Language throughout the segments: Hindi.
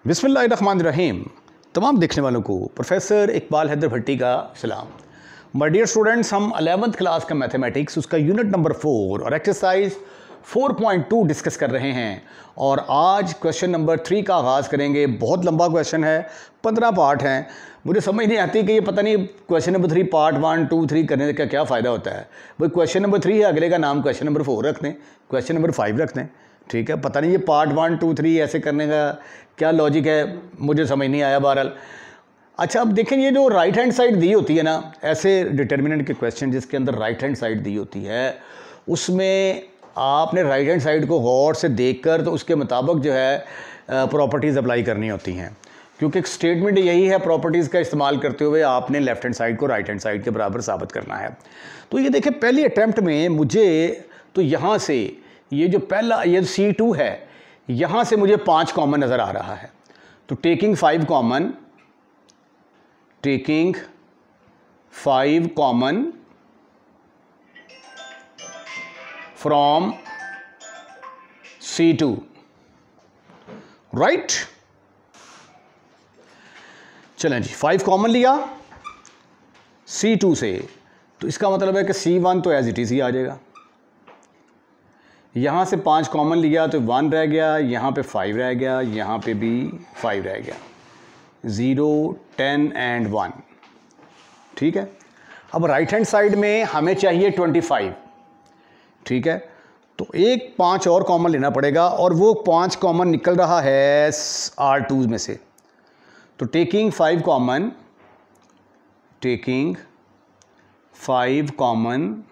बिस्मिल्लाहिर्रहमानिर्रहीम। तमाम देखने वालों को प्रोफेसर इकबाल हैदर भट्टी का सलाम। माय डियर स्टूडेंट्स, हम 11th क्लास का मैथमेटिक्स उसका यूनिट नंबर 4 और एक्सरसाइज 4.2 डिस्कस कर रहे हैं और आज क्वेश्चन नंबर 3 का आगाज़ करेंगे। बहुत लंबा क्वेश्चन है, 15 पार्ट हैं। मुझे समझ नहीं आती कि ये पता नहीं क्वेश्चन नंबर 3 पार्ट 1, 2, 3 करने का क्या फ़ायदा होता है। भाई क्वेश्चन नंबर 3 है, अगले का नाम क्वेश्चन नंबर 4 रख दें, क्वेश्चन नंबर 5 रख दें, ठीक है। पता नहीं ये पार्ट 1, 2, 3 ऐसे करने का क्या लॉजिक है, मुझे समझ नहीं आया बहरहाल। अच्छा, अब देखें, ये जो राइट हैंड साइड दी होती है ना, ऐसे डिटर्मिनेंट के क्वेश्चन जिसके अंदर राइट हैंड साइड दी होती है, उसमें आपने राइट हैंड साइड को गौर से देखकर तो उसके मुताबिक जो है प्रॉपर्टीज़ अप्लाई करनी होती हैं, क्योंकि एक स्टेटमेंट यही है, प्रॉपर्टीज़ का इस्तेमाल करते हुए आपने लेफ्ट हैंड साइड को राइट हैंड साइड के बराबर साबित करना है। तो ये देखें, पहली अटैम्प्ट में मुझे तो यहाँ से ये जो पहला ये C2 है, यहाँ से मुझे 5 कॉमन नज़र आ रहा है। तो taking 5 common from C2, right. चलें जी, 5 कॉमन लिया C2 से, तो इसका मतलब है कि C1 तो एज इट इज़ ही आ जाएगा। यहाँ से 5 कॉमन लिया तो 1 रह गया, यहाँ पे 5 रह गया, यहाँ पे भी 5 रह गया, 0, 10 एंड 1, ठीक है। अब राइट हैंड साइड में हमें चाहिए 25, ठीक है। तो एक 5 और कॉमन लेना पड़ेगा और वो 5 कॉमन निकल रहा है R2 में से। तो टेकिंग 5 कॉमन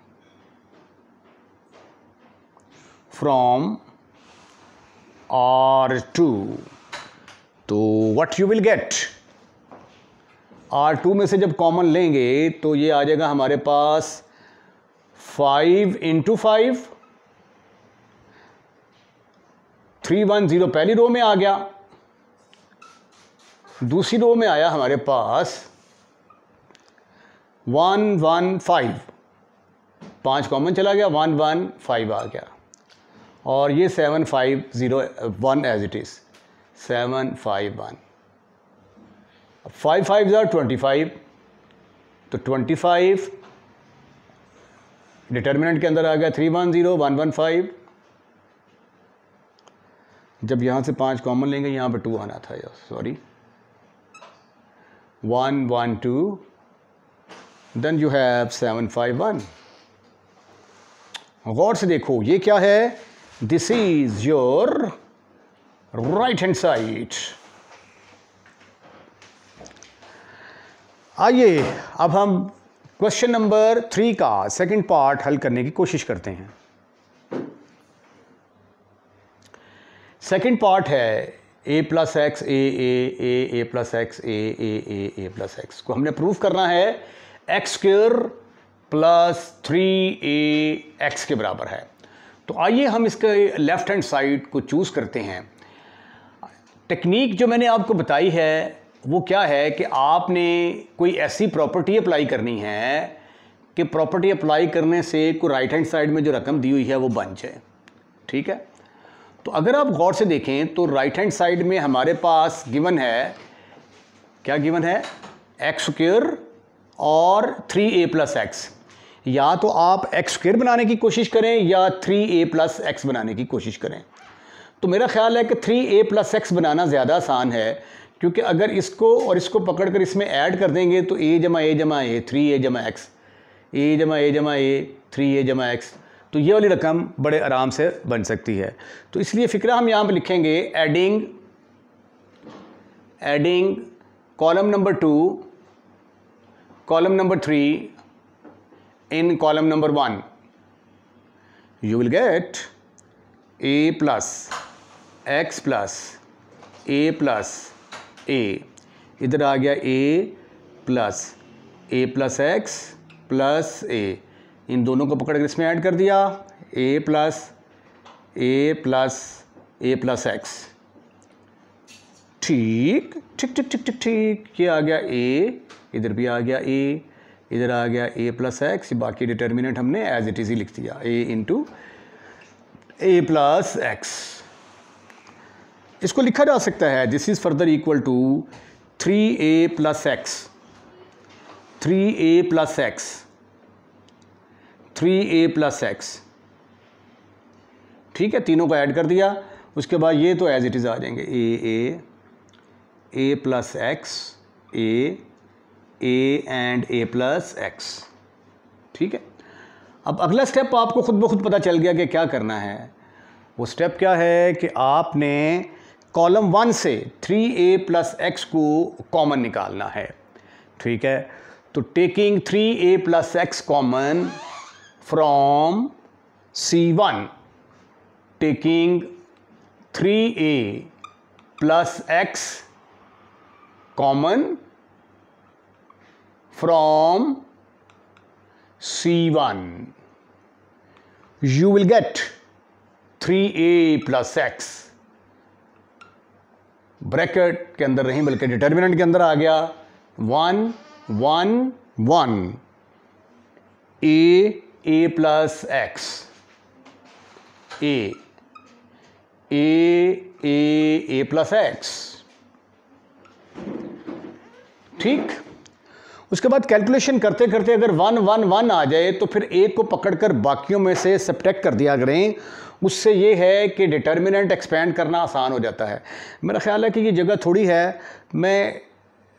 फ्रॉम R2, तो what you will gate, R2 में से जब कॉमन लेंगे तो ये आ जाएगा हमारे पास 5 × 5, 310 पहली रो में आ गया, दूसरी रो में आया हमारे पास 115, 5 कॉमन चला गया, 115 आ गया, और ये 7501 एज इट इज़, 751। 5 5 are 25, तो 25 डिटर्मिनेंट के अंदर आ गया, 310 115। जब यहाँ से 5 कॉमन लेंगे, यहाँ पे 2 आना था, सॉरी, 112, देन यू हैव 751। गौर से देखो, ये क्या है, this is your right hand side. आइए अब हम क्वेश्चन नंबर 3 का सेकंड पार्ट हल करने की कोशिश करते हैं। सेकंड पार्ट है a + x a + x a + x को हमने प्रूव करना है x² + 3ax के बराबर है। तो आइए हम इसके लेफ्ट हैंड साइड को चूज़ करते हैं। टेक्निक जो मैंने आपको बताई है वो क्या है कि आपने कोई ऐसी प्रॉपर्टी अप्लाई करनी है कि प्रॉपर्टी अप्लाई करने से कोई राइट हैंड साइड में जो रकम दी हुई है वो बन जाए, ठीक है। तो अगर आप गौर से देखें तो राइट हैंड साइड में हमारे पास गिवन है, क्या गिवन है, x² और 3a + x। या तो आप x² बनाने की कोशिश करें या 3a + x बनाने की कोशिश करें। तो मेरा ख्याल है कि 3a + x बनाना ज़्यादा आसान है, क्योंकि अगर इसको और इसको पकड़कर इसमें ऐड कर देंगे तो a × a × a 3a × x, a × a × a 3a × x, तो ये वाली रकम बड़े आराम से बन सकती है। तो इसलिए फ़िक्रा हम यहाँ पे लिखेंगे, adding column number 2, column number 3 in column number 1, you will get a + x + a + a, इधर आ गया a + x + a, इन दोनों को पकड़ कर इसमें ऐड कर दिया, a + x, ठीक ठीक ठीक ठीक ठीक ठीक, ये आ गया a, इधर भी आ गया a, इधर आ गया a + x, बाकी डिटर्मिनेंट हमने एज इट इज़ ही लिख दिया, a × a + x। इसको लिखा जा सकता है this is further equal to 3a plus x, 3a plus x, 3a plus x, ठीक है, तीनों को ऐड कर दिया। उसके बाद ये तो एज इट इज़ आ जाएंगे a plus x, a and a plus x, ठीक है। अब अगला स्टेप आपको खुद ब खुद पता चल गया कि क्या करना है। वो स्टेप क्या है कि आपने कॉलम 1 से 3a प्लस एक्स को कॉमन निकालना है, ठीक है। तो taking 3a plus x common from C1, taking 3a plus x common from C1, you will get 3a plus x, bracket के अंदर नहीं बल्कि डिटर्मिनेंट के अंदर आ गया 1 1 1 a plus x, a plus x, ठीक। उसके बाद कैलकुलेशन करते करते अगर 1 1 1 आ जाए तो फिर a को पकड़कर बाकियों में से सब्ट्रैक्ट कर दिया करें। उससे ये है कि डिटर्मिनेंट एक्सपेंड करना आसान हो जाता है। मेरा ख्याल है कि ये जगह थोड़ी है, मैं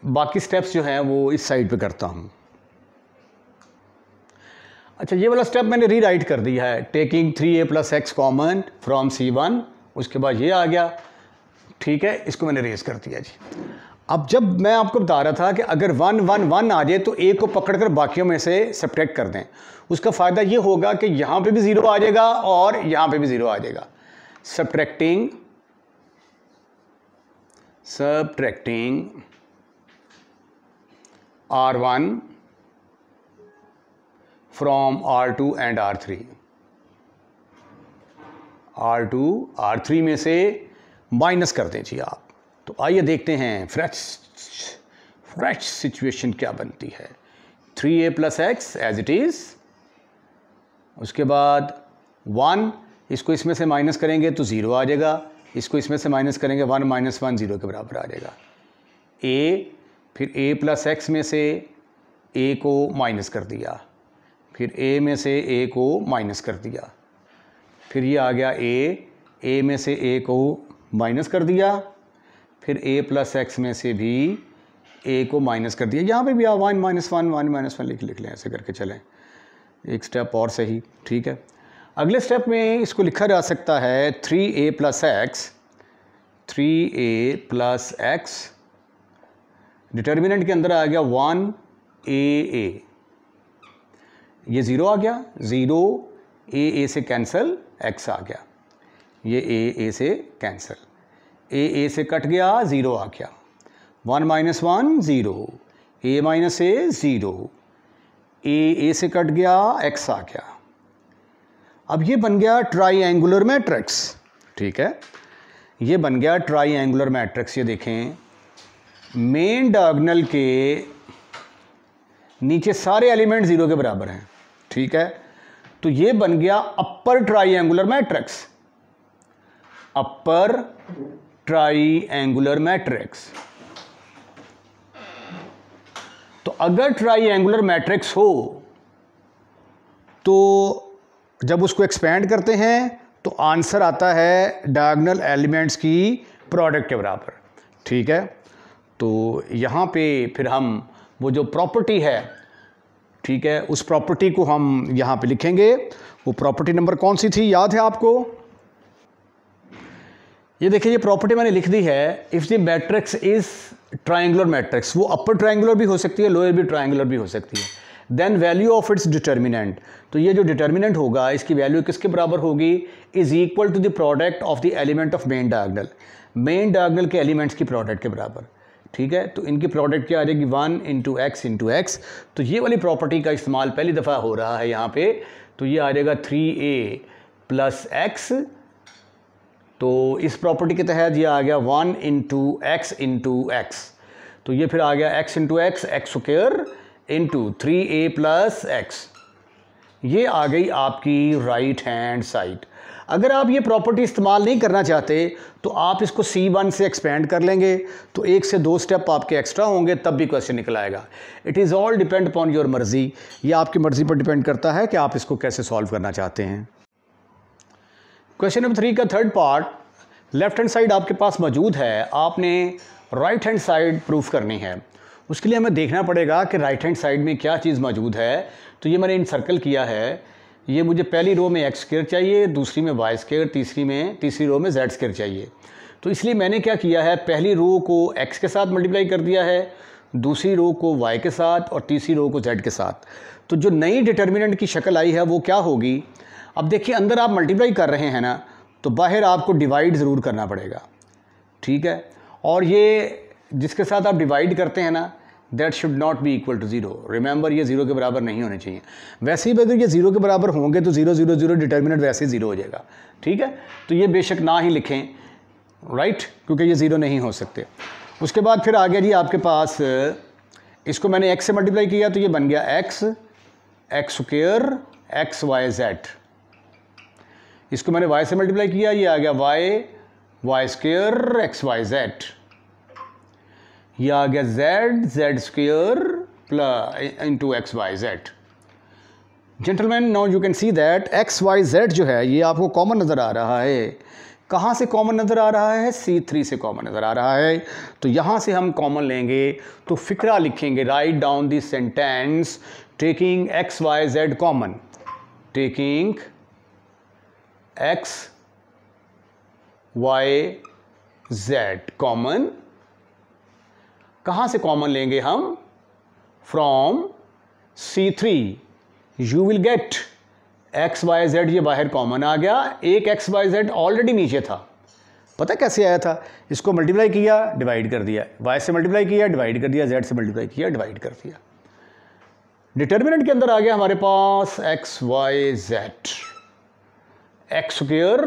बाकी स्टेप्स जो हैं वो इस साइड पे करता हूँ। अच्छा, ये वाला स्टेप मैंने रीराइट कर दिया है, taking 3a plus x common from C1, उसके बाद ये आ गया, ठीक है, इसको मैंने रेज कर दिया जी। अब जब मैं आपको बता रहा था कि अगर 1 1 1 आ जाए तो a को पकड़कर बाकियों में से सब्ट्रैक्ट कर दें, उसका फ़ायदा ये होगा कि यहाँ पे भी ज़ीरो आ जाएगा और यहाँ पे भी ज़ीरो आ जाएगा। Subtracting R1 from R2 and R3, R2 R3 में से माइनस कर दें जी आप। तो आइए देखते हैं फ्रेश सिचुएशन क्या बनती है। 3a plus x as it is, उसके बाद 1, इसको इसमें से माइनस करेंगे तो 0 आ जाएगा, इसको इसमें से माइनस करेंगे 1 माइनस 1 0 के बराबर आ जाएगा। फिर a प्लस एक्स में से a को माइनस कर दिया, फिर a में से a को माइनस कर दिया, फिर ये आ गया a में से a को माइनस कर दिया, फिर a प्लस एक्स में से भी a को माइनस कर दिया। यहाँ पे भी आप 1 माइनस 1 1 माइनस 1 लिख लें, ऐसे करके चलें, एक स्टेप और सही, ठीक है। अगले स्टेप में इसको लिखा जा सकता है 3a plus x, 3a plus x, determinant के अंदर आ गया 1a, ये 0 आ गया, 0 a से कैंसिल, x आ गया, ये a से कैंसिल, a से कट गया, 0 आ गया, 1 minus 1 0, a minus a 0, a से कट गया, x आ गया। अब ये बन गया ट्राइएंगुलर मैट्रिक्स, ठीक है, ये बन गया ट्राइएंगुलर मैट्रिक्स। ये देखें, मेन डायगोनल के नीचे सारे एलिमेंट 0 के बराबर हैं, ठीक है। तो ये बन गया अपर ट्राइएंगुलर मैट्रिक्स, अपर ट्राइएंगुलर मैट्रिक्स। तो अगर ट्राइएंगुलर मैट्रिक्स हो तो जब उसको एक्सपेंड करते हैं तो आंसर आता है डायगोनल एलिमेंट्स की प्रोडक्ट के बराबर, ठीक है। तो यहाँ पे फिर हम वो जो प्रॉपर्टी है, ठीक है, उस प्रॉपर्टी को हम यहाँ पे लिखेंगे। वो प्रॉपर्टी नंबर कौन सी थी, याद है आपको? ये देखिए, ये प्रॉपर्टी मैंने लिख दी है, if the matrix is triangular matrix, वो अपर ट्रायंगुलर भी हो सकती है, लोअर भी ट्रायंगुलर भी हो सकती है। Then value of its determinant, तो ये जो डिटर्मिनेंट होगा इसकी वैल्यू किसके बराबर होगी, is equal to the product of the element of main diagonal, main diagonal के एलिमेंट्स की प्रोडक्ट के बराबर, ठीक है। तो इनकी प्रोडक्ट क्या आ जाएगी, 1 इंटू एक्स। तो ये वाली प्रॉपर्टी का इस्तेमाल पहली दफ़ा हो रहा है यहाँ पे, तो ये आ जाएगा 3a प्लस एक्स। तो इस प्रॉपर्टी के तहत ये आ गया 1 इंटू एक्स, तो ये फिर आ गया x into x square into 3a plus x. ये आ गई आपकी राइट हैंड साइड। अगर आप ये प्रॉपर्टी इस्तेमाल नहीं करना चाहते तो आप इसको C1 से एक्सपेंड कर लेंगे, तो 1 से 2 स्टेप आपके एक्स्ट्रा होंगे, तब भी क्वेश्चन निकल आएगा। It is all depend upon your मर्जी, ये आपकी मर्जी पर डिपेंड करता है कि आप इसको कैसे सॉल्व करना चाहते हैं। क्वेश्चन नंबर 3 का third part, left hand side आपके पास मौजूद है, आपने राइट हैंड साइड प्रूफ करनी है। उसके लिए हमें देखना पड़ेगा कि राइट हैंड साइड में क्या चीज़ मौजूद है। तो ये मैंने इन सर्कल किया है, ये मुझे पहली रो में एक्स स्क्वायर चाहिए, दूसरी में वाई स्क्वायर, तीसरी रो में जेड स्क्वायर चाहिए। तो इसलिए मैंने क्या किया है, पहली रो को एक्स के साथ मल्टीप्लाई कर दिया है, दूसरी रो को वाई के साथ और तीसरी रो को जेड के साथ। तो जो नई डिटर्मिनेंट की शक्ल आई है वो क्या होगी। अब देखिए, अंदर आप मल्टीप्लाई कर रहे हैं ना, तो बाहर आपको डिवाइड ज़रूर करना पड़ेगा, ठीक है। और ये जिसके साथ आप डिवाइड करते हैं ना, that should not be equal to 0। Remember, ये 0 के बराबर नहीं होने चाहिए। वैसे ही अगर ये 0 के बराबर होंगे तो 0 0 0 डिटर्मिनेंट वैसे ही 0 हो जाएगा, ठीक है। तो ये बेशक ना ही लिखें, राइट, क्योंकि ये 0 नहीं हो सकते। उसके बाद फिर आ गया जी आपके पास, इसको मैंने x से मल्टीप्लाई किया तो ये बन गया x square x y z. इसको मैंने y से मल्टीप्लाई किया, ये आ गया y square x y z. ये आ गया z square plus into x y z. Gentleman, now you can see that x y z जो है ये आपको कॉमन नज़र आ रहा है। कहाँ से कॉमन नज़र आ रहा है? C3 से कॉमन नज़र आ रहा है। तो यहाँ से हम कॉमन लेंगे तो फिक्रा लिखेंगे, write down this sentence taking x y z common, taking x y z common. कहाँ से कॉमन लेंगे हम? From C3 you will get x y z, ये बाहर कॉमन आ गया। एक एक्स वाई जेड ऑलरेडी नीचे था, पता कैसे आया था? इसको मल्टीप्लाई किया, डिवाइड कर दिया, वाई से मल्टीप्लाई किया, डिवाइड कर दिया, जेड से मल्टीप्लाई किया, डिवाइड कर दिया। डिटर्मिनेंट के अंदर आ गया हमारे पास x y z, x square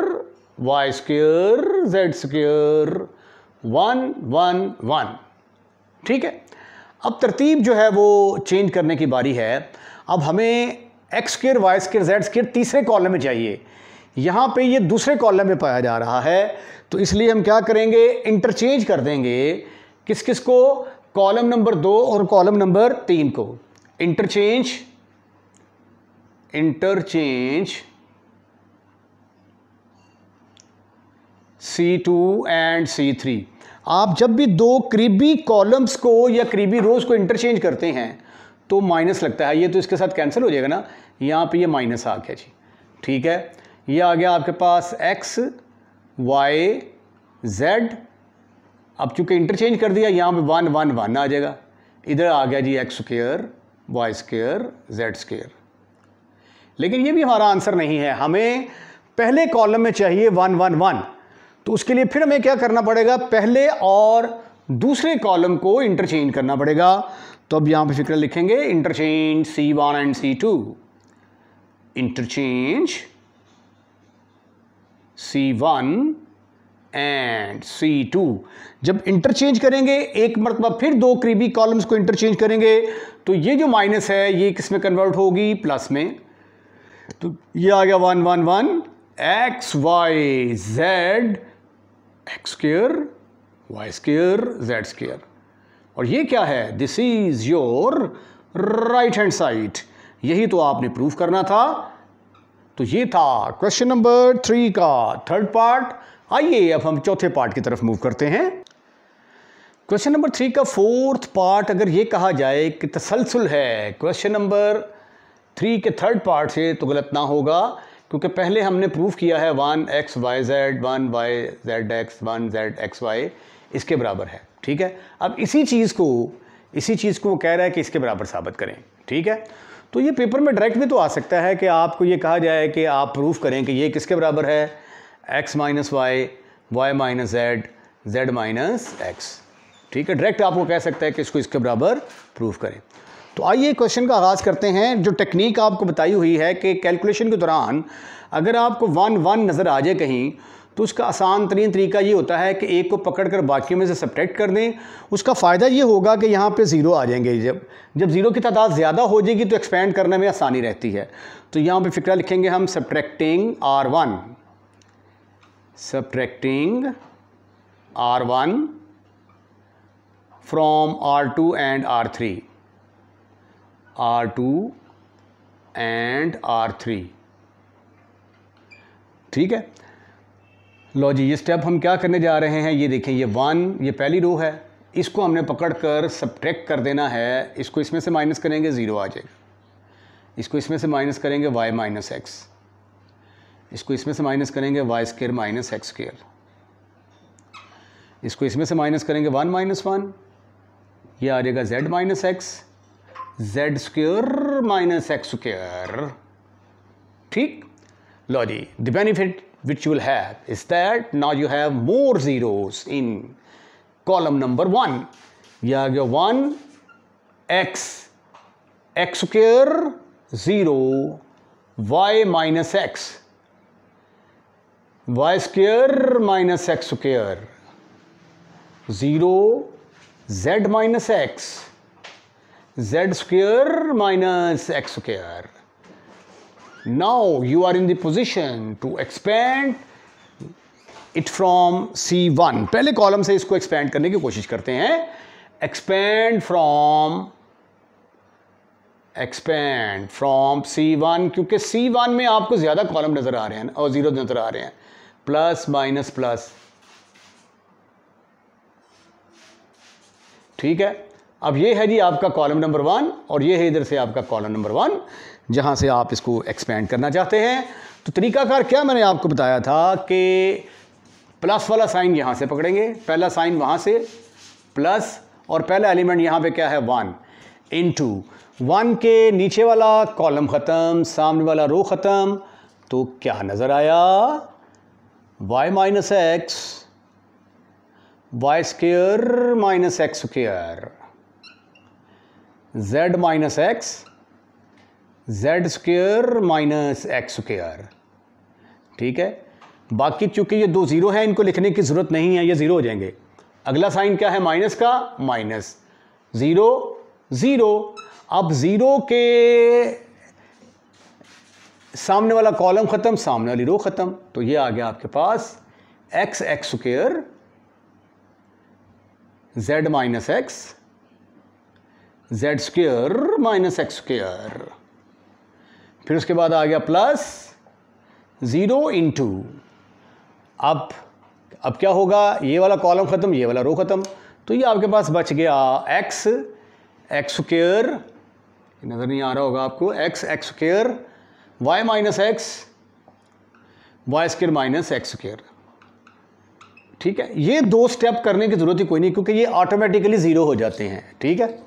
y square z square 1 1 1, ठीक है। अब तरतीब जो है वो चेंज करने की बारी है। अब हमें x square y square z square तीसरे कॉलम में चाहिए, यहाँ पे ये दूसरे कॉलम में पाया जा रहा है। तो इसलिए हम क्या करेंगे, इंटरचेंज कर देंगे किस किस को, कॉलम नंबर 2 और कॉलम नंबर 3 को। Interchange C2 and C3। आप जब भी दो करीबी कॉलम्स को या करीबी रोज को इंटरचेंज करते हैं तो माइनस लगता है। ये तो इसके साथ कैंसिल हो जाएगा ना, यहाँ पे ये माइनस आ गया जी, ठीक है। ये आ गया आपके पास एक्स वाई जेड। अब चूंकि इंटरचेंज कर दिया, यहाँ पे 1 1 1 आ जाएगा। इधर आ गया जी x square y square z square. लेकिन ये भी हमारा आंसर नहीं है, हमें पहले कॉलम में चाहिए 1 1 1। तो उसके लिए फिर हमें क्या करना पड़ेगा, पहले और दूसरे कॉलम को इंटरचेंज करना पड़ेगा। तो अब यहां पे फिक्र लिखेंगे, interchange C1 and C2, interchange C1 and C2। जब इंटरचेंज करेंगे एक मरतबा फिर दो करीबी कॉलम्स को इंटरचेंज करेंगे तो ये जो माइनस है ये किस में कन्वर्ट होगी, प्लस में। तो ये आ गया 1 1 1 x y z x square y square z square. और ये क्या है, this is your right hand side. यही तो आपने प्रूफ करना था। तो ये था क्वेश्चन नंबर 3 का थर्ड पार्ट। आइए अब हम चौथे पार्ट की तरफ मूव करते हैं। क्वेश्चन नंबर 3 का फोर्थ पार्ट अगर ये कहा जाए कि तसलसल है क्वेश्चन नंबर 3 के थर्ड पार्ट से, तो गलत ना होगा, क्योंकि पहले हमने प्रूफ किया है 1 x y z 1 y z x 1 z x y इसके बराबर है, ठीक है। अब इसी चीज़ को वो कह रहा है कि इसके बराबर साबित करें, ठीक है। तो ये पेपर में डायरेक्ट भी तो आ सकता है कि आपको ये कहा जाए कि आप प्रूफ करें कि ये किसके बराबर है, x minus y, y minus z, z minus x, ठीक है। डायरेक्ट आपको कह सकता है कि इसको इसके बराबर प्रूफ करें। तो आइए क्वेश्चन का आगाज़ करते हैं। जो टेक्निक आपको बताई हुई है कि कैलकुलेशन के दौरान अगर आपको 1 1 नज़र आ जाए कहीं, तो उसका आसान तरीन तरीका ये होता है कि एक को पकड़कर बाकियों में से सब्ट्रैक्ट कर दें। उसका फ़ायदा ये होगा कि यहाँ पे 0 आ जाएंगे। जब 0 की तादाद ज़्यादा हो जाएगी तो एक्सपेंड करने में आसानी रहती है। तो यहाँ पे फिक्रा लिखेंगे हम subtracting R1, subtracting R1 from R2 and R3, R2 and R3। ठीक है, लो जी, ये स्टेप हम क्या करने जा रहे हैं, ये देखें, ये 1, ये पहली रो है, इसको हमने पकड़कर सब्ट्रैक्ट कर देना है। इसको इसमें से माइनस करेंगे, 0 आ जाएगा। इसको इसमें से माइनस करेंगे, y माइनस एक्स। इसको इसमें से माइनस करेंगे, y square minus x square. इसको इसमें से माइनस करेंगे, 1 माइनस 1, ये आ जाएगा z minus x, z square minus x square. ठीक, लो जी, the benefit which you will have is that now you have more zeros in column number 1। ये आ गया 1x x square 0 y minus x y square minus x square 0 z minus x z square minus x square। Now you are in the position to expand it from C1। पहले कॉलम से इसको एक्सपेंड करने की कोशिश करते हैं। expand from C1, क्योंकि C1 में आपको ज़्यादा कॉलम नज़र आ रहे हैं और ज़ीरो नज़र आ रहे हैं, प्लस माइनस प्लस। ठीक है, अब ये है जी आपका कॉलम नंबर 1 और ये है इधर से आपका कॉलम नंबर 1 जहाँ से आप इसको एक्सपेंड करना चाहते हैं। तो तरीकाकार क्या मैंने आपको बताया था कि प्लस वाला साइन यहाँ से पकड़ेंगे, पहला साइन वहाँ से प्लस, और पहला एलिमेंट यहाँ पे क्या है 1 इंटू 1 के नीचे वाला कॉलम ख़त्म, सामने वाला रो ख़त्म, तो क्या नज़र आया, y minus x y square minus x square, z minus x z square minus x square. ठीक है, बाकी चूंकि ये 2 0 है, इनको लिखने की ज़रूरत नहीं है, ये 0 हो जाएंगे। अगला साइन क्या है माइनस का, माइनस 0 0। अब 0 के सामने वाला कॉलम ख़त्म, सामने वाली रो ख़त्म, तो ये आ गया आपके पास x x square z minus x z square minus x square. फिर उसके बाद आ गया प्लस 0 इंटू, अब क्या होगा, ये वाला कॉलम ख़त्म, ये वाला रो ख़त्म, तो ये आपके पास बच गया एक्स एक्स स्क्वायर, नज़र नहीं आ रहा होगा आपको, x x square y minus x y square minus x square. ठीक है, ये 2 स्टेप करने की ज़रूरत ही कोई नहीं, क्योंकि ये ऑटोमेटिकली 0 हो जाते हैं। ठीक है,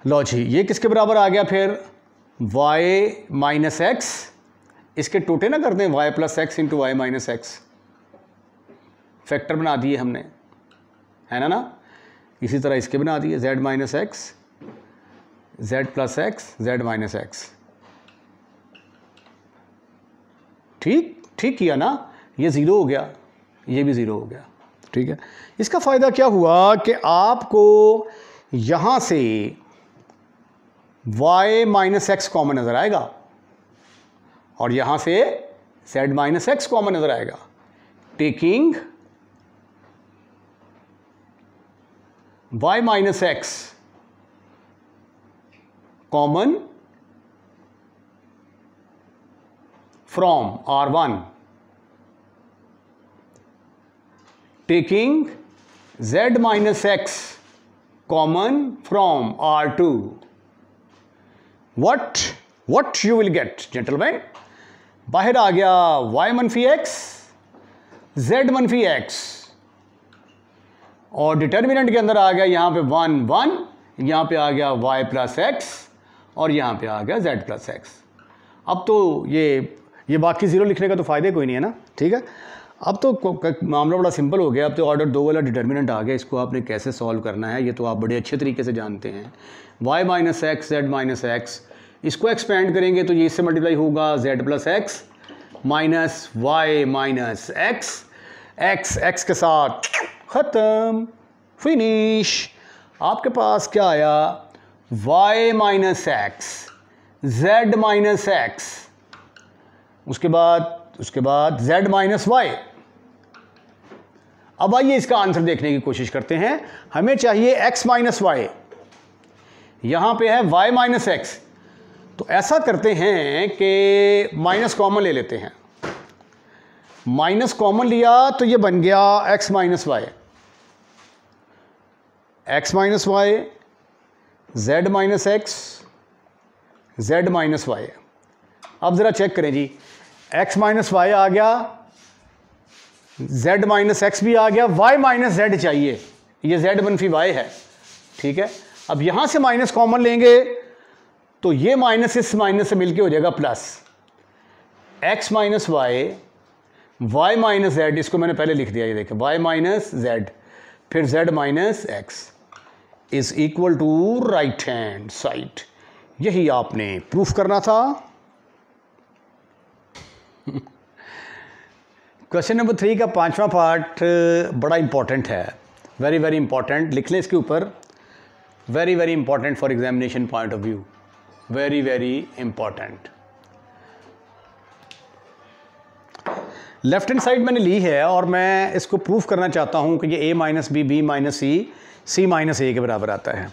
लो जी, ये किसके बराबर आ गया फिर, y माइनस एक्स, इसके टोटे ना करते हैं, y plus x into y minus x, factor बना दिए हमने, है ना। इसी तरह इसके बना दिए, z minus x z plus x z minus x. ठीक किया ना, ये 0 हो गया, ये भी 0 हो गया। ठीक है, इसका फ़ायदा क्या हुआ कि आपको यहाँ से y माइनस एक्स कॉमन नज़र आएगा और यहाँ से z माइनस एक्स कॉमन नज़र आएगा। Taking y minus x common from R1, taking z minus x common from R2, what you will get gentlemen, बाहर आ गया y मनफी एक्स z मनफी एक्स, और डिटर्मिनेंट के अंदर आ गया यहाँ पे 1 1, यहाँ पे आ गया y प्लस एक्स और यहाँ पे आ गया z प्लस एक्स। अब तो ये बाकी 0 लिखने का तो फ़ायदे कोई नहीं है ना। ठीक है, अब तो मामला बड़ा सिंपल हो गया। अब तो ऑर्डर 2 वाला डिटर्मिनेंट आ गया, इसको आपने कैसे सॉल्व करना है ये तो आप बड़े अच्छे तरीके से जानते हैं। y minus x z minus x, इसको एक्सपेंड करेंगे तो ये इससे मल्टीप्लाई होगा z plus x minus y minus x, x के साथ ख़त्म, फिनिश। आपके पास क्या आया, y minus x z minus x, उसके बाद z माइनस वाई, अब आइए इसका आंसर देखने की कोशिश करते हैं। हमें चाहिए x माइनस वाई, यहां पे है y माइनस एक्स। तो ऐसा करते हैं कि माइनस कॉमन ले लेते हैं। माइनस कॉमन लिया तो ये बन गया x minus y, x minus y, z minus x, z minus y. अब ज़रा चेक करें जी, x माइनस वाई आ गया, z माइनस एक्स भी आ गया, y माइनस जेड चाहिए, ये z मनफी y है, ठीक है। अब यहाँ से माइनस कॉमन लेंगे तो ये माइनस इस माइनस से मिलके हो जाएगा plus, x minus y, y minus z, इसको मैंने पहले लिख दिया, ये देखें, y माइनस जेड, फिर z minus x is equal to right hand side. यही आपने प्रूफ करना था। क्वेश्चन नंबर 3 का 5वां पार्ट बड़ा इंपॉर्टेंट है, वेरी वेरी इंपॉर्टेंट, लिख लें इसके ऊपर, very very important for examination point of view, very very important. Left hand side मैंने ली है और मैं इसको प्रूफ करना चाहता हूं कि ये a minus b, b minus c, c minus a के बराबर आता है।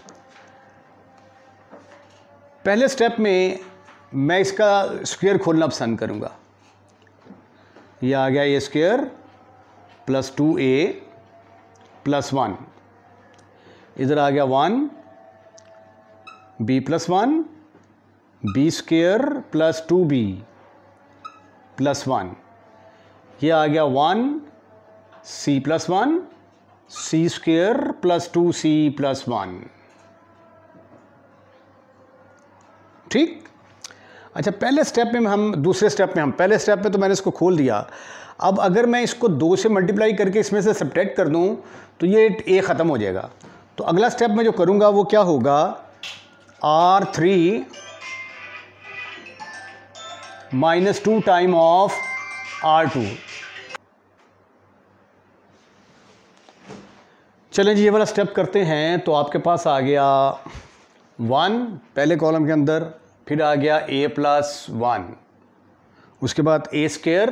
पहले स्टेप में मैं इसका स्क्वायर खोलना पसंद करूंगा। ये आ गया ए स्क्वायर प्लस 2a प्लस 1, इधर आ गया 1, b plus 1, b square plus 2b plus 1, ये आ गया 1, c plus 1, c square plus 2c plus 1, ठीक। अच्छा, पहले स्टेप में हम, दूसरे स्टेप में हम, पहले स्टेप में तो मैंने इसको खोल दिया। अब अगर मैं इसको 2 से मल्टीप्लाई करके इसमें से सब्ट्रैक्ट कर दूं तो ये a ख़त्म हो जाएगा। तो अगला स्टेप में जो करूंगा वो क्या होगा, r3 minus 2 time of r2। चलें जी, ये वाला स्टेप करते हैं। तो आपके पास आ गया 1 पहले कॉलम के अंदर, फिर आ गया a प्लस 1, उसके बाद a square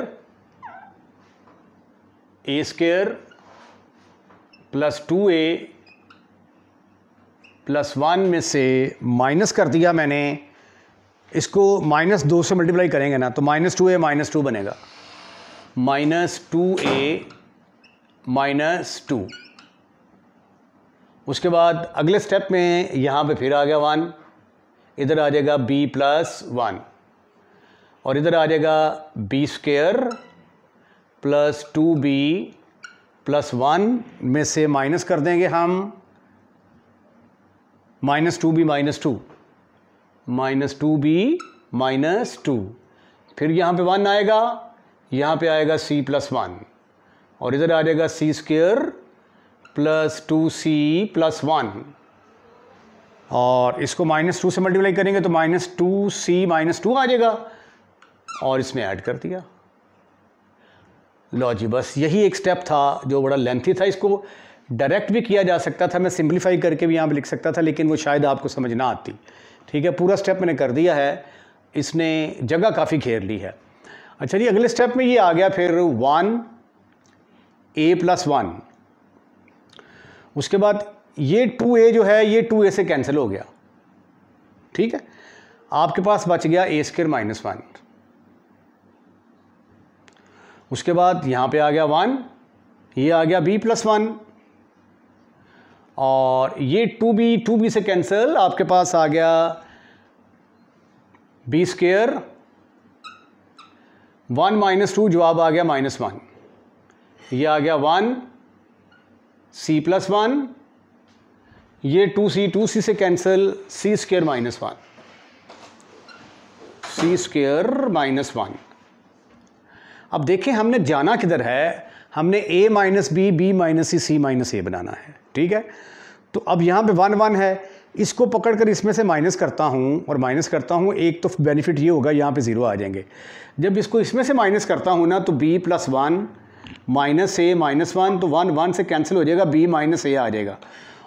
plus 2a plus 1 में से माइनस कर दिया मैंने, इसको माइनस 2 से मल्टीप्लाई करेंगे ना तो माइनस 2a माइनस 2 बनेगा, माइनस 2a माइनस 2। उसके बाद अगले स्टेप में यहाँ पे फिर आ गया 1, इधर आ जाएगा b प्लस 1 और इधर आ जाएगा b square plus 2b plus 1 में से माइनस कर देंगे हम minus 2b minus 2, minus 2b minus 2, फिर यहाँ पे 1 आएगा, यहाँ पे आएगा c प्लस 1 और इधर आ जाएगा c square plus 2c plus 1 और इसको माइनस 2 से मल्टीप्लाई करेंगे तो माइनस 2c माइनस 2 आ जाएगा और इसमें ऐड कर दिया। लो जी, बस यही एक स्टेप था जो बड़ा लेंथी था। इसको डायरेक्ट भी किया जा सकता था, मैं सिंप्लीफाई करके भी यहाँ पे लिख सकता था, लेकिन वो शायद आपको समझ ना आती। ठीक है, पूरा स्टेप मैंने कर दिया है, इसने जगह काफ़ी घेर ली है। अच्छा जी, अगले स्टेप में ये आ गया फिर 1a प्लस 1, उसके बाद ये 2a जो है ये 2a से कैंसिल हो गया। ठीक है, आपके पास बच गया a स्क्वायर माइनस 1, उसके बाद यहाँ पे आ गया 1, ये आ गया b प्लस 1 और ये 2b से कैंसिल, आपके पास आ गया b स्क्वायर 1 माइनस 2, जवाब आ गया माइनस 1, ये आ गया 1 c प्लस 1, ये 2c से cancel, c square minus 1, c square minus 1। अब देखें हमने जाना किधर है, हमने a minus b, b minus c, c minus a बनाना है। ठीक है, तो अब यहाँ पे 1 1 है, इसको पकड़कर इसमें से माइनस करता हूँ और माइनस करता हूँ, एक तो बेनिफिट ये होगा यहाँ पे 0 आ जाएंगे। जब इसको इसमें से माइनस करता हूँ ना तो b plus 1 minus a minus 1, तो 1 1 से कैंसिल हो जाएगा, b माइनस a आ जाएगा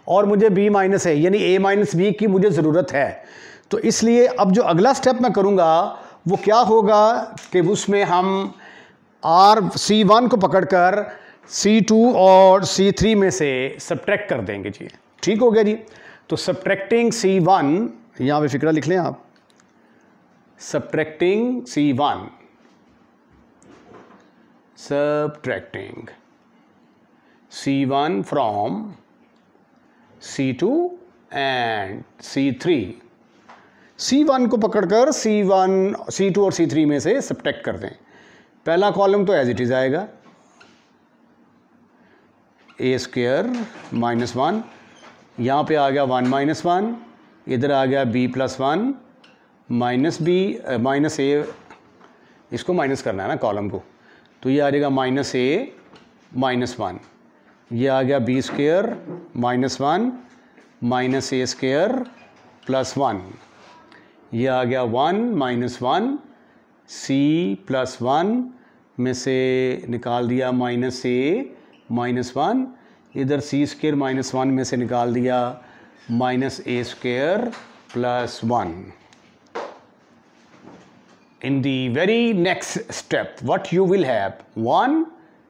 और मुझे b माइनस a यानी a माइनस b की मुझे ज़रूरत है। तो इसलिए अब जो अगला स्टेप मैं करूँगा वो क्या होगा कि उसमें हम RC1 को पकड़कर C2 और C3 में से सब्ट्रैक्ट कर देंगे जी। ठीक हो गया जी। तो सब्ट्रैक्टिंग C1, यहाँ पे फिक्रा लिख लें आप, subtracting C1, subtracting C1 from C2 and C3। C1 को पकड़कर C1, C2 और C3 में से सब्ट्रैक्ट कर दें। पहला कॉलम तो एज इट इज आएगा, ए स्क्वायर माइनस 1, यहाँ पे आ गया 1 माइनस 1, इधर आ गया b plus 1 minus b minus a, इसको माइनस करना है ना कॉलम को, तो ये आ जाएगा माइनस ए माइनस 1, ये आ गया b square minus 1 minus a square plus 1, ये आ गया 1 माइनस 1, c प्लस 1 में से निकाल दिया माइनस ए माइनस 1, इधर c स्क्वायर माइनस 1 में से निकाल दिया minus a square plus 1। In the very next step, what you will have 1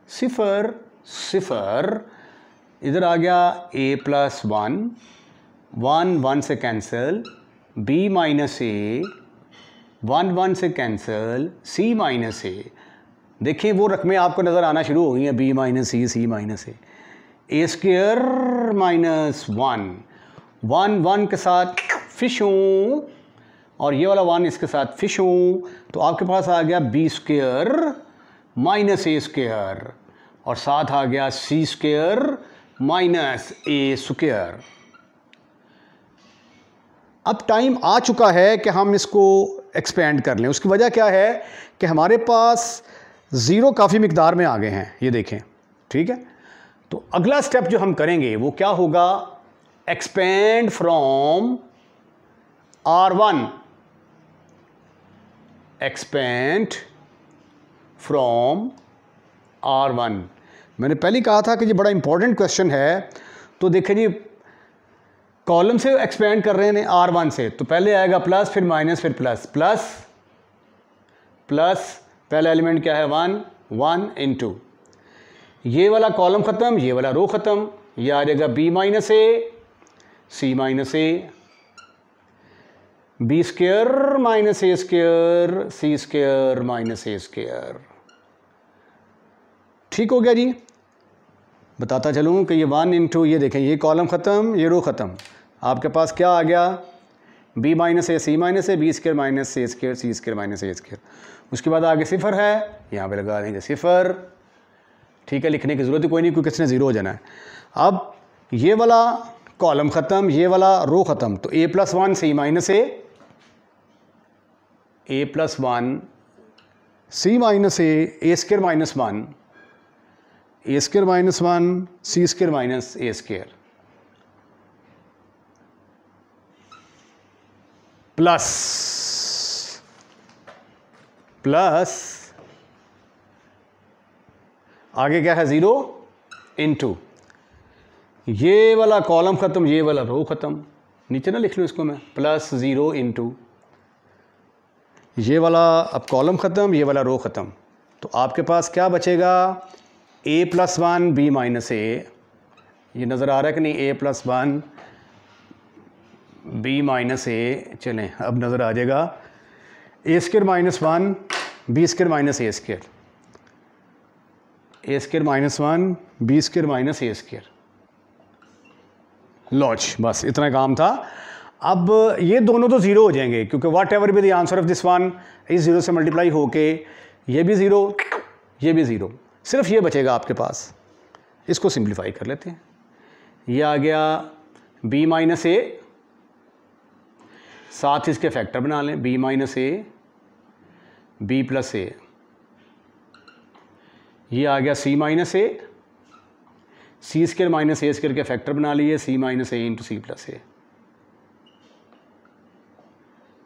0 0, इधर आ गया a प्लस 1, 1 1 से कैंसिल, b माइनस ए, 1 1 से कैंसिल, c माइनस ए। देखिए वो रकमें आपको नज़र आना शुरू हो गई हैं, b minus C minus a square minus 1, 1 1 के साथ फिश हूँ और ये वाला 1 इसके साथ फिश हूँ, तो आपके पास आ गया b square minus a square और साथ आ गया c square minus a square. अब टाइम आ चुका है कि हम इसको एक्सपेंड कर लें। उसकी वजह क्या है कि हमारे पास ज़ीरो काफ़ी मिकदार में आ गए हैं, ये देखें। ठीक है, तो अगला स्टेप जो हम करेंगे वो क्या होगा, expand from R1, expand from R1। मैंने पहले कहा था कि ये बड़ा इंपॉर्टेंट क्वेश्चन है। तो देखें जी, कॉलम से एक्सपेंड कर रहे हैं R1 से, तो पहले आएगा प्लस, फिर माइनस, फिर प्लस, प्लस प्लस, पहला एलिमेंट क्या है 1 1 इनटू, ये वाला कॉलम ख़त्म, ये वाला रो ख़त्म, ये आ जाएगा b minus A C minus A, B square minus a square C square minus a square. ठीक हो गया जी। बताता चलूँ कि ये 1 इंटू, ये देखें ये कॉलम ख़त्म, ये रो ख़त्म, आपके पास क्या आ गया b minus A C minus A, B square minus a square C square minus a square. उसके बाद आगे सिफर है, यहाँ पे लगा देंगे सिफर। ठीक है, लिखने की ज़रूरत ही कोई नहीं क्योंकि किसने ज़ीरो हो जाना है। अब ये वाला कॉलम ख़त्म, ये वाला रो ख़त्म, तो a plus 1 c minus a plus 1 c minus a square minus 1, a square minus 1 c square minus a square plus plus आगे क्या है 0 इनटू, ये वाला कॉलम ख़त्म, ये वाला रो ख़त्म, नीचे ना लिख लो इसको मैं, प्लस 0 इनटू, ये वाला अब कॉलम ख़त्म, ये वाला रो ख़त्म, तो आपके पास क्या बचेगा a plus 1 b minus a, ये नज़र आ रहा है कि नहीं, a plus 1 b minus a. चलें अब नज़र आ जाएगा a square minus 1 b square minus a square, a square minus 1 b square minus a square. लॉच, बस इतना काम था। अब ये दोनों तो ज़ीरो हो जाएंगे क्योंकि whatever be the answer of this one, इस ज़ीरो से मल्टीप्लाई होके ये भी ज़ीरो, ये भी ज़ीरो, सिर्फ ये बचेगा आपके पास। इसको सिंप्लीफाई कर लेते हैं। ये आ गया b माइनस ए, साथ इसके फैक्टर बना लें, b माइनस ए b प्लस ए, ये आ गया c minus A, C square minus a square के फैक्टर बना लिए, c माइनस ए इंटू सी प्लस ए।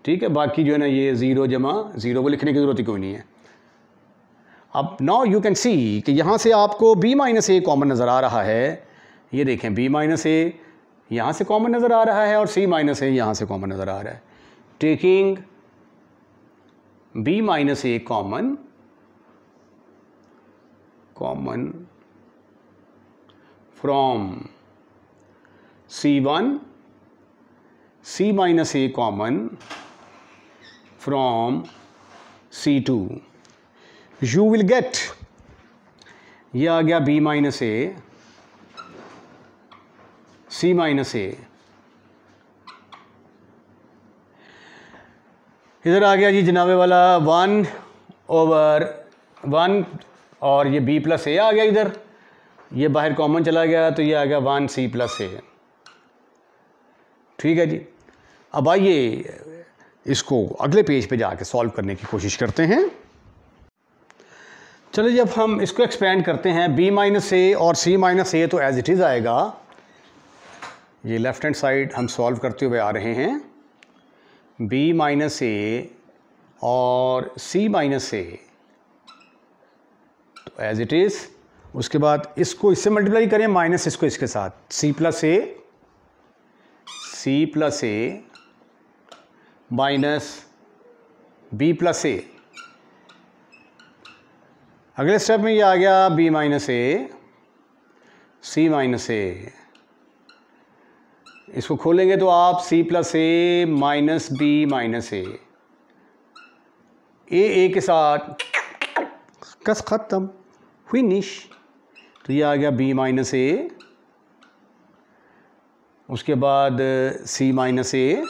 ठीक है, बाकी जो है ना ये ज़ीरो जमा ज़ीरो को लिखने की ज़रूरत ही कोई नहीं है। अब नाउ यू कैन सी कि यहाँ से आपको b माइनस ए कॉमन नज़र आ रहा है। ये देखें b माइनस ए यहाँ से कॉमन नज़र आ रहा है और c माइनस ए यहाँ से कॉमन नज़र आ रहा है। Taking b minus A common, from C1, C minus A common from C2, you will gate, ये आ गया B माइनस ए, C माइनस ए, इधर आ गया जी जनाबे वाला 1/1 और ये B प्लस ए आ गया, इधर ये बाहर कॉमन चला गया तो ये आ गया 1C प्लस ए। ठीक है जी, अब आइए इसको अगले पेज पे जाके सॉल्व करने की कोशिश करते हैं। चलो जब हम इसको एक्सपेंड करते हैं B माइनस ए और C माइनस ए तो एज इट इज़ आएगा। ये लेफ्ट हैंड साइड हम सॉल्व करते हुए आ रहे हैं, B माइनस ए और C माइनस ए तो एज इट इज़। उसके बाद इसको इससे मल्टीप्लाई करें, माइनस इसको इसके साथ, C प्लस ए माइनस B प्लस ए। अगले स्टेप में ये आ गया B minus A, C minus a. इसको खोलेंगे तो आप C plus A minus B minus a के साथ कस ख़त्म, फिनिश। तो ये आ गया B माइनस ए, उसके बाद C माइनस ए,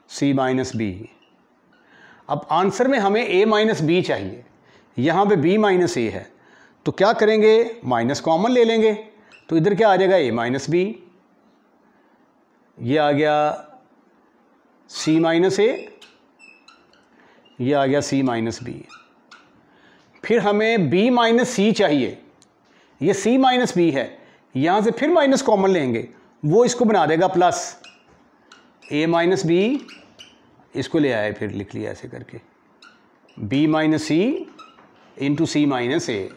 C माइनस B। अब आंसर में हमें A माइनस B चाहिए, यहाँ पे B माइनस ए है तो क्या करेंगे, माइनस कॉमन ले लेंगे तो इधर क्या आ जाएगा, A माइनस B। ये आ गया C माइनस ए, ये आ गया C माइनस B। फिर हमें B माइनस C चाहिए, ये C माइनस B है, यहाँ से फिर माइनस कॉमन लेंगे, वो इसको बना देगा प्लस, A माइनस B इसको ले आए, फिर लिख लिया ऐसे करके B minus C into C minus A।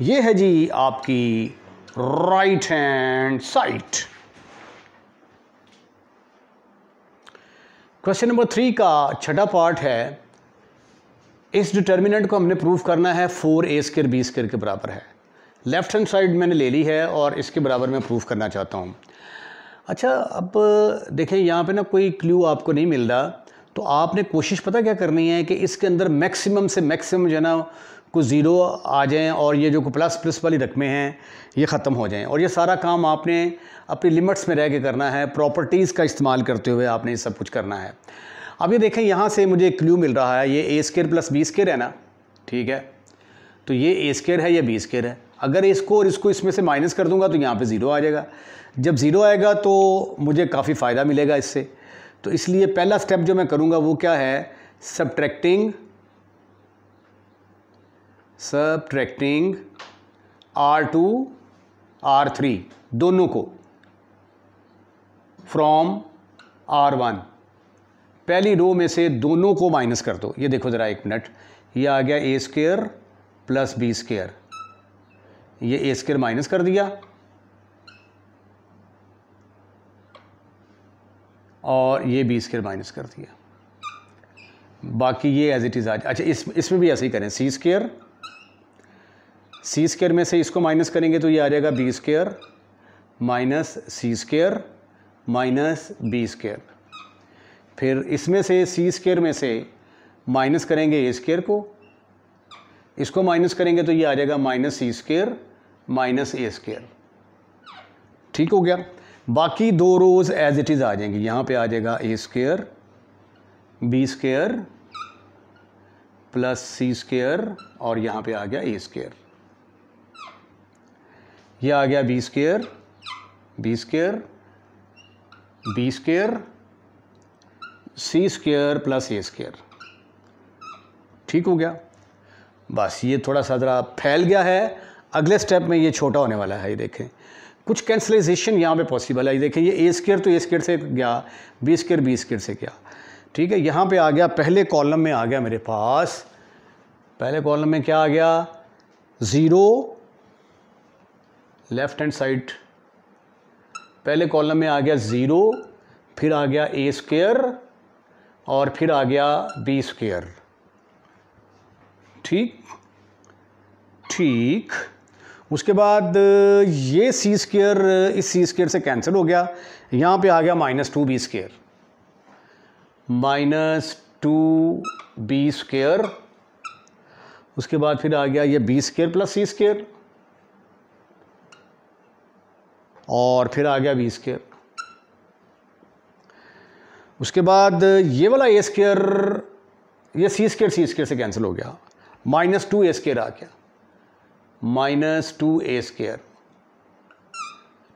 ये है जी आपकी right hand side. Question number 3 का छठा पार्ट है, इस डिटर्मिनेंट को हमने प्रूव करना है 4a² b² के बराबर है। लेफ्ट हैंड साइड मैंने ले ली है और इसके बराबर मैं प्रूव करना चाहता हूँ। अच्छा, अब देखें यहाँ पे ना कोई क्लू आपको नहीं मिल रहा, तो आपने कोशिश पता क्या करनी है कि इसके अंदर मैक्सिमम से मैक्सिमम जो है ना कुछ ज़ीरो आ जाएं और ये जो प्लस प्लस वाली रकमें हैं ये ख़त्म हो जाएं, और ये सारा काम आपने अपनी लिमिट्स में रह के करना है, प्रॉपर्टीज़ का इस्तेमाल करते हुए आपने ये सब कुछ करना है। अब ये देखें यहाँ से मुझे एक क्लू मिल रहा है, ये a² प्लस b² है ना, ठीक है, तो ये a² है, ये b² है। अगर इसको और इसको इसमें से माइनस कर दूंगा तो यहाँ पे 0 आ जाएगा। जब 0 आएगा तो मुझे काफ़ी फ़ायदा मिलेगा इससे, तो इसलिए पहला स्टेप जो मैं करूँगा वो क्या है, सब्ट्रैक्टिंग R2 R3 दोनों को फ्रॉम R1, पहली रो में से दोनों को माइनस कर दो। ये देखो ज़रा एक मिनट, ये आ गया a² प्लस b², ये a² माइनस कर दिया और ये b² माइनस कर दिया, बाकी ये एज इट इज़ आ। अच्छा, इसमें भी ऐसे ही करें, c² में से इसको माइनस करेंगे तो ये आ जाएगा b² minus c² minus b²। फिर इसमें से c² में से माइनस करेंगे a² को, इसको माइनस करेंगे तो ये आ जाएगा माइनस c² माइनस a²। ठीक हो गया, बाकी दो रोज़ एज इट इज़ आ जाएंगी। यहाँ पे आ जाएगा a² b² प्लस c² और यहाँ पे आ गया a²। ये आ गया b² c² प्लस a²। ठीक हो गया, बस ये थोड़ा सा ज़रा फैल गया है, अगले स्टेप में ये छोटा होने वाला है। ये देखें कुछ कैंसलेशन यहाँ पे पॉसिबल है। ये देखें ये a² तो a² से गया, b² से गया। ठीक है, यहाँ पे आ गया, पहले कॉलम में आ गया मेरे पास, पहले कॉलम में क्या आ गया, 0 लेफ्ट हैंड साइड, पहले कॉलम में आ गया 0, फिर आ गया a² और फिर आ गया b²। ठीक, उसके बाद ये सी स्क्वायर इस सी स्क्वायर से कैंसिल हो गया, यहाँ पे आ गया -2b², -2b²। उसके बाद फिर आ गया ये b² प्लस c², और फिर आ गया b²। उसके बाद ये वाला a², ये c² से कैंसिल हो गया, -2a² आ गया, -2a²,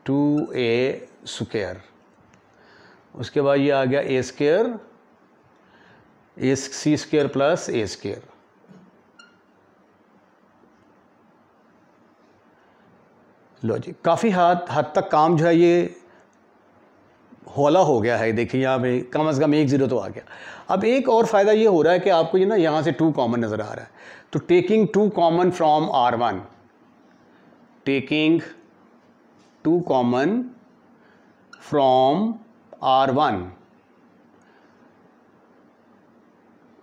2a²। उसके बाद ये आ गया a², c² प्लस a²। लो जी, काफ़ी हद तक काम जो है ये होला हो गया है। देखिए यहाँ पे कम से कम 1 0 तो आ गया। अब एक और फ़ायदा ये हो रहा है कि आपको ये ना यहाँ से 2 कॉमन नज़र आ रहा है, तो taking 2 common from R1, taking 2 common from R1,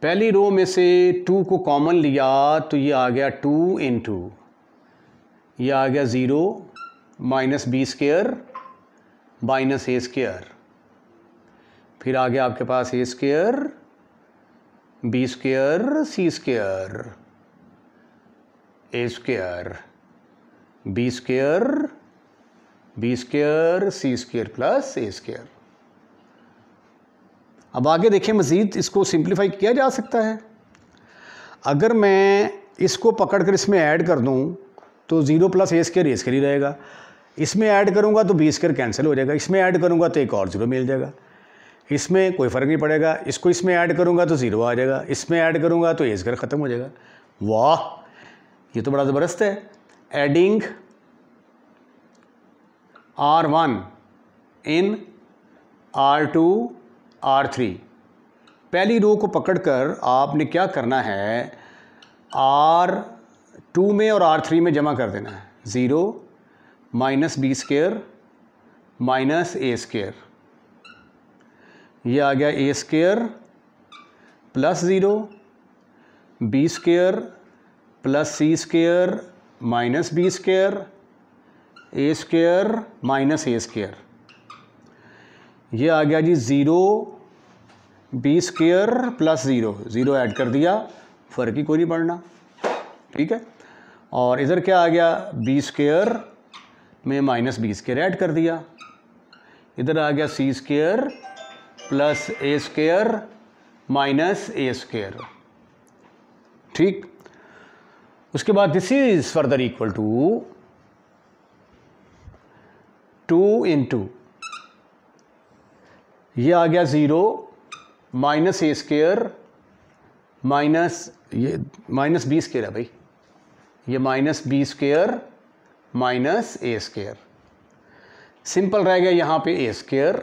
पहली रो में से 2 को कॉमन लिया तो ये आ गया 2 × ये आ गया 0 -b² -a², फिर आ गया आपके पास a², b², c², a², b² c² plus a²। अब आगे देखें, मज़ीद इसको सिंप्लीफाई किया जा सकता है। अगर मैं इसको पकड़कर इसमें ऐड कर दूं तो 0 प्लस a² ही रहेगा, इसमें ऐड करूंगा तो b² कैंसिल हो जाएगा, इसमें ऐड करूंगा तो एक और 0 मिल जाएगा, इसमें कोई फ़र्क नहीं पड़ेगा। इसको इसमें ऐड करूंगा तो 0 आ जाएगा, इसमें ऐड करूंगा तो a² ख़त्म हो जाएगा। वाह, ये तो बड़ा ज़बरदस्त है। एडिंग R1 इन R2 R3, पहली रो को पकड़कर आपने क्या करना है, R2 में और R3 में जमा कर देना है। 0 -b² -a², ये आ गया a² plus 0, b² plus c² -b², a² -a², ये आ गया जी 0 b² प्लस 0, 0 ऐड कर दिया, फ़र्क ही कोई नहीं पड़ना, ठीक है। और इधर क्या आ गया, b² में -b² ऐड कर दिया, इधर आ गया c² प्लस a² -a², ठीक। उसके बाद this is further equal to 2 × ये आ गया 0 -a² माइनस ये -b² है भाई, ये -b² -a², सिंपल रह गया यहाँ पे a²,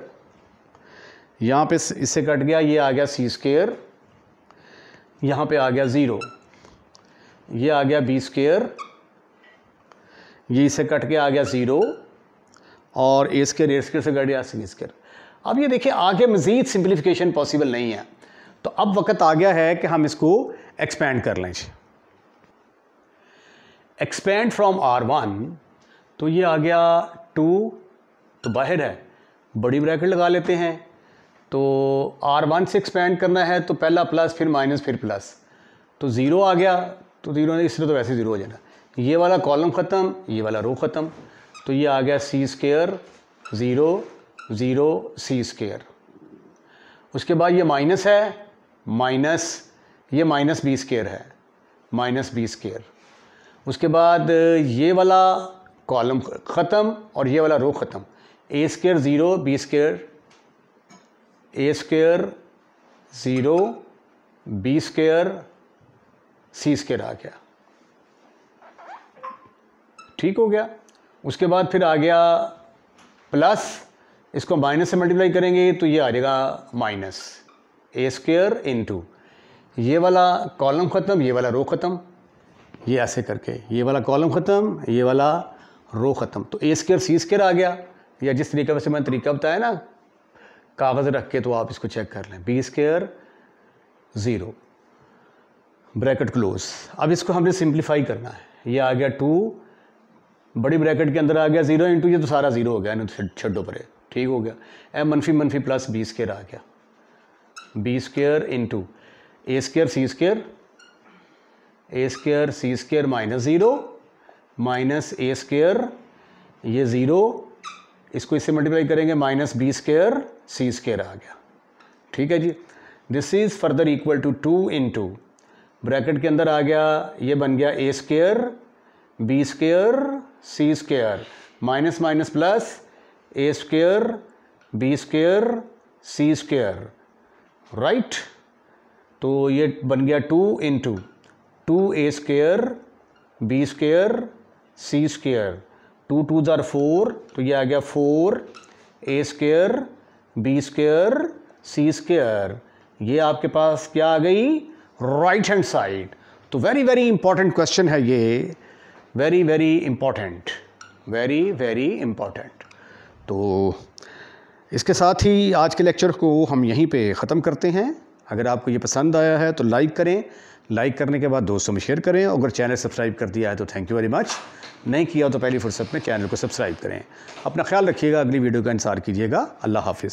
यहाँ पे इससे कट गया, ये आ गया c², यहाँ पे आ गया 0, ये आ गया b², ये इससे कट के आ गया 0, और a² से कट गया c²। अब ये देखिए आगे मज़ीद सिंप्लीफिकेशन पॉसिबल नहीं है, तो अब वक्त आ गया है कि हम इसको एक्सपेंड कर लें। एक्सपेंड फ्रॉम R1, तो ये आ गया 2, तो बाहर है, बड़ी ब्रैकेट लगा लेते हैं। तो R1 से एक्सपेंड करना है तो पहला प्लस फिर माइनस फिर प्लस, तो 0 आ गया, तो 0 ने इसलिए तो वैसे 0 हो जाना, ये वाला कॉलम ख़त्म, ये वाला रो ख़त्म, तो ये आ गया c², 0 0 c²। उसके बाद ये माइनस है, माइनस ये -b² है, -b²। उसके बाद ये वाला कॉलम ख़त्म और ये वाला रो ख़त्म, a² 0 b², a² 0 b² c² आ गया, ठीक हो गया। उसके बाद फिर आ गया प्लस, इसको माइनस से मल्टीप्लाई करेंगे तो ये आ जाएगा माइनस a² × ये वाला कॉलम ख़त्म, ये वाला रो ख़त्म, ये ऐसे करके ये वाला कॉलम ख़त्म, ये वाला रो ख़त्म, तो a² c² आ गया, या जिस तरीके से मैंने तरीका बताया ना कागज़ रख के, तो आप इसको चेक कर लें, b² 0 ब्रैकेट क्लोज। अब इसको हमने सिंप्लीफाई करना है, ये आ गया 2 बड़ी ब्रैकेट के अंदर आ गया 0 इंटू ये तो सारा 0 हो गया, नहीं छड्डो परे, ठीक हो गया। ए मनफी मनफी प्लस बी स्क्र आ गया, b square into a square c square, a square c square minus 0 minus a square ये 0, इसको इससे मल्टीप्लाई करेंगे minus b square c square आ गया, ठीक है जी। This is further equal to 2 into bracket के अंदर आ गया, ये बन गया a square b square c square minus minus plus a square b square c square, right. तो ये बन गया 2 इंटू 2 ए square b square c square, 2 2 jar 4, तो ये आ गया 4 ए square b square c square. ये आपके पास क्या आ गई, राइट हैंड साइड। तो वेरी वेरी इंपॉर्टेंट क्वेश्चन है ये, very very important, very very important. तो इसके साथ ही आज के लेक्चर को हम यहीं पे ख़त्म करते हैं। अगर आपको ये पसंद आया है तो लाइक करें, लाइक करने के बाद दोस्तों में शेयर करें। अगर चैनल सब्सक्राइब कर दिया है तो थैंक यू वेरी मच, नहीं किया तो पहली फुर्सत में चैनल को सब्सक्राइब करें। अपना ख्याल रखिएगा, अगली वीडियो का इंतज़ार कीजिएगा। अल्लाह हाफिज़।